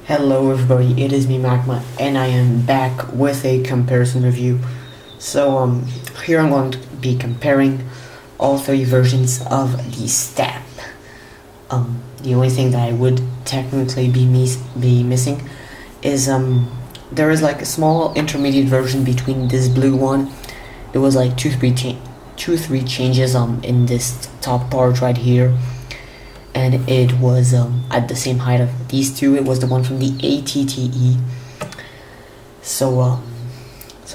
Hello everybody, it is me Magma, and I am back with a comparison review. So here I'm going to be comparing all three versions of the STAP. The only thing that I would technically be missing is there is like a small intermediate version between this blue one. It was like two three changes in this top part right here, and it was at the same height of these two. It was the one from the ATTE. So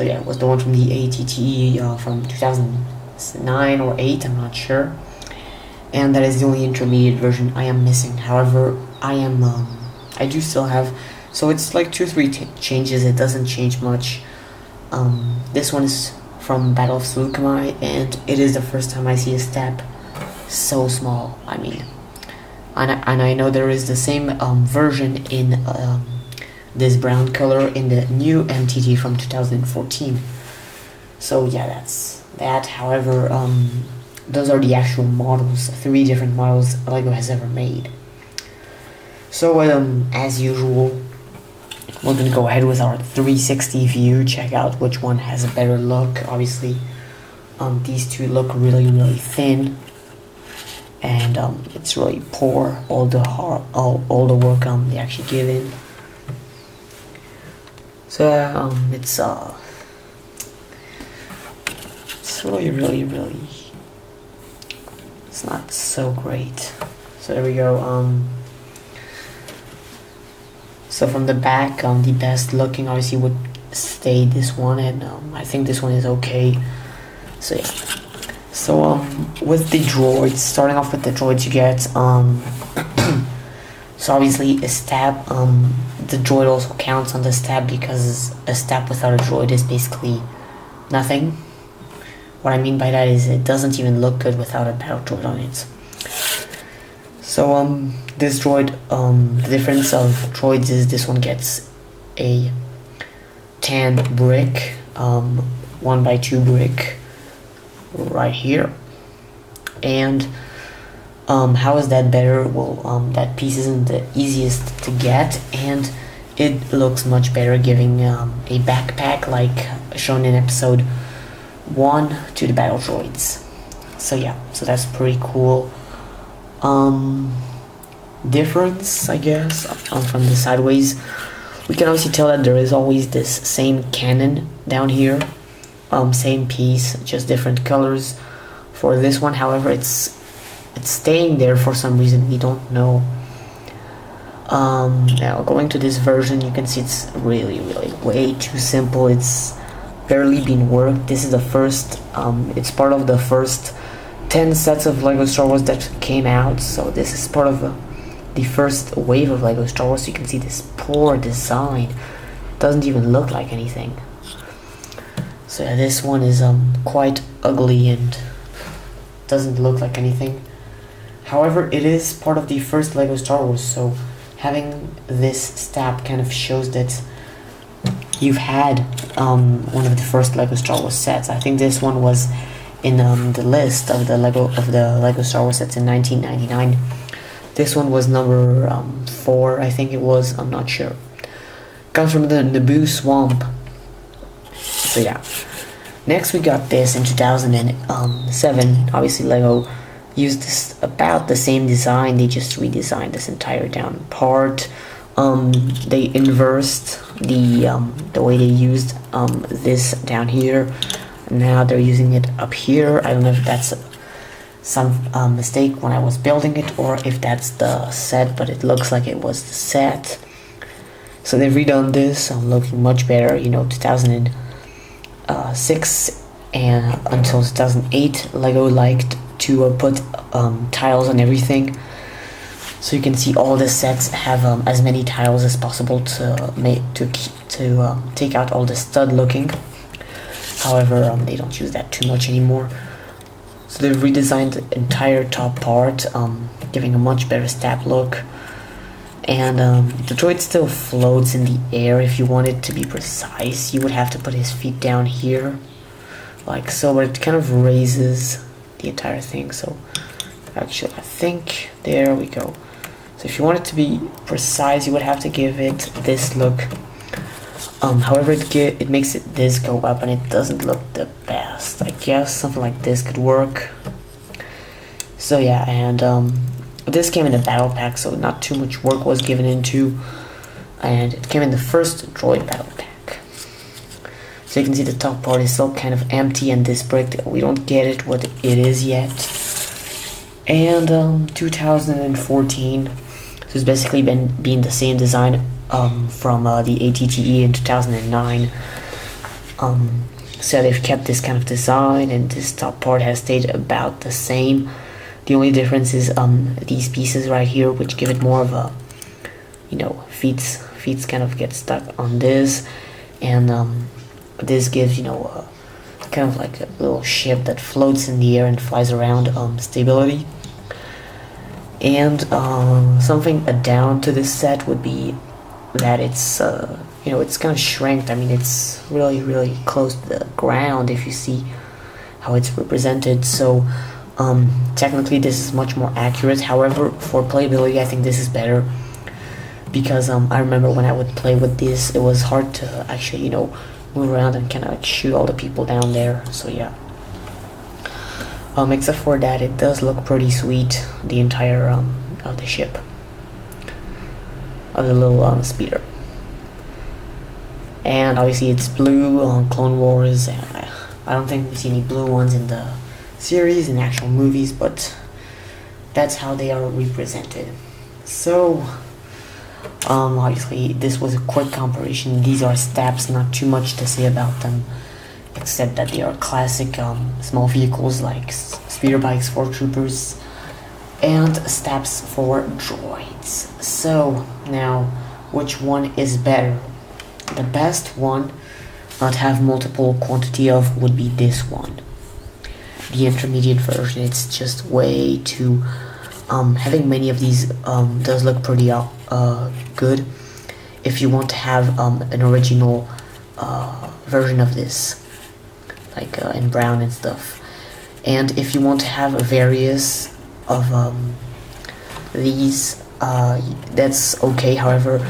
yeah, it was the one from the ATTE from 2009 or 8, I'm not sure. And that is the only intermediate version I am missing. However, I do still have, so it's like 2-3 changes. It doesn't change much. This one is from Battle of Seleucami, and it is the first time I see a STAP so small. I mean, and I know there is the same version in this brown color in the new MTT from 2014. So yeah, that's that. However, those are the actual models, 3 different models LEGO has ever made. So as usual, we're gonna go ahead with our 360 view, check out which one has a better look. Obviously, these two look really thin, and it's really poor, all the work they actually give in. So it's really it's not so great. So there we go. So from the back, the best looking obviously would stay this one, and I think this one is okay. So yeah. So with the droids, starting off with the droids, you get so obviously a STAP. The droid also counts on the STAP because a STAP without a droid is basically nothing. What I mean by that is it doesn't even look good without a battle droid on it. So this droid, the difference of droids is this one gets a tan brick, 1x2 brick right here. And how is that better? Well, that piece isn't the easiest to get, and it looks much better, giving a backpack like shown in episode 1 to the battle droids. So yeah, so that's pretty cool. Difference, I guess, from the sideways, we can obviously tell that there is always this same cannon down here, same piece, just different colors. For this one, however, it's staying there for some reason, we don't know. Now going to this version, you can see it's really way too simple. It's barely been worked. This is the first, it's part of the first 10 sets of LEGO Star Wars that came out, so this is part of the first wave of LEGO Star Wars. You can see this poor design, doesn't even look like anything. So yeah, this one is quite ugly and doesn't look like anything. However, it is part of the first LEGO Star Wars, so having this STAP kind of shows that you've had one of the first LEGO Star Wars sets. I think this one was in the list of the LEGO Star Wars sets in 1999. This one was number 4, I think it was. I'm not sure. Comes from the Naboo swamp. So yeah. Next we got this in 2007. Obviously LEGO used this about the same design. They just redesigned this entire down part. They inversed the way they used this down here. Now they're using it up here. I don't know if that's some mistake when I was building it, or if that's the set, but it looks like it was the set. So they've redone this, looking much better. You know, 2006 and until 2008, LEGO liked to put tiles on everything. So you can see all the sets have as many tiles as possible to take out all the stud looking. However, they don't use that too much anymore. So they've redesigned the entire top part, giving a much better STAP look. And the droid still floats in the air. If you want it to be precise, you would have to put his feet down here, like so, but it kind of raises the entire thing. So actually, I think there we go. So So if you want it to be precise, you would have to give it this look. However, it makes this go up, and it doesn't look the best. I guess something like this could work. So yeah, and this came in a battle pack, so not too much work was given into, and it came in the first Droid battle pack. So you can see the top part is still kind of empty, and this brick, we don't get it what it is yet. And 2014, so it's basically been the same design from the ATTE in 2009. So they've kept this kind of design, and this top part has stayed about the same. The only difference is these pieces right here, which give it more of a, you know, feet kind of get stuck on this, and this gives, you know, kind of like a little ship that floats in the air and flies around, stability. And something down to this set would be that it's you know, it's kind of shrinked. I mean, it's really close to the ground if you see how it's represented. So technically this is much more accurate. However, for playability, I think this is better, because I remember when I would play with this, it was hard to actually, you know, move around and kind of like shoot all the people down there. So yeah. Except for that, it does look pretty sweet, the entire of the ship, of the little speeder. And obviously it's blue on Clone Wars, and I don't think we see any blue ones in the series, in actual movies, but that's how they are represented. So obviously this was a quick comparison. These are STAPs, not too much to say about them, except that they are classic small vehicles like speeder bikes for troopers and STAPs for droids. So now, which one is better? The best one not have multiple quantity of would be this one. The intermediate version, it's just way too having many of these does look pretty good if you want to have an original version of this, like in brown and stuff. And if you want to have various of these, that's okay. However,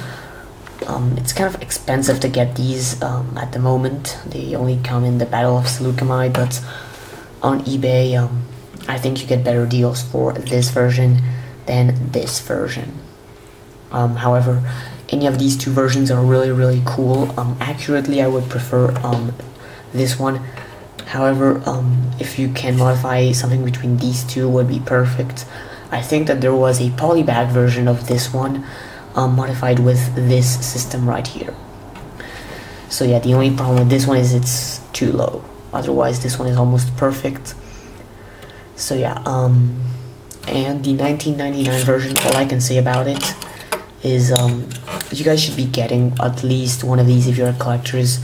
it's kind of expensive to get these at the moment. They only come in the Battle of Seleucami, but on eBay, I think you get better deals for this version than this version. However, any of these two versions are really cool. Accurately, I would prefer this one. However, if you can modify something between these two, would be perfect. I think that there was a polybag version of this one, modified with this system right here. So yeah, the only problem with this one is it's too low. Otherwise, this one is almost perfect. So yeah, and the 1999 version, all I can say about it is you guys should be getting at least one of these if you're collectors,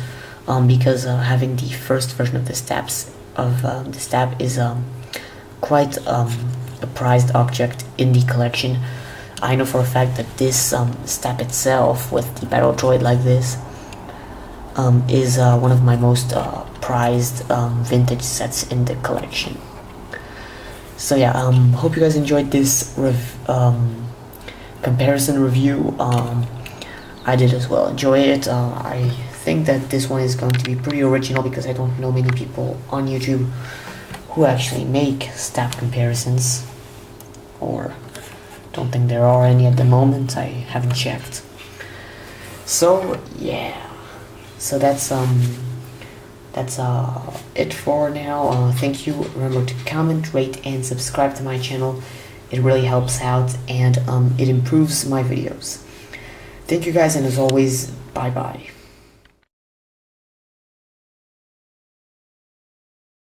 because having the first version of the STAP is quite a prized object in the collection. I know for a fact that this STAP itself, with the battle droid like this, is one of my most prized vintage sets in the collection. So yeah, hope you guys enjoyed this comparison review. I did as well enjoy it. I think that this one is going to be pretty original, because I don't know many people on YouTube who actually make STAP comparisons, or don't think there are any at the moment. I haven't checked. So yeah, so that's it for now. Thank you. Remember to comment, rate, and subscribe to my channel. It really helps out, and it improves my videos. Thank you guys, and as always, bye bye.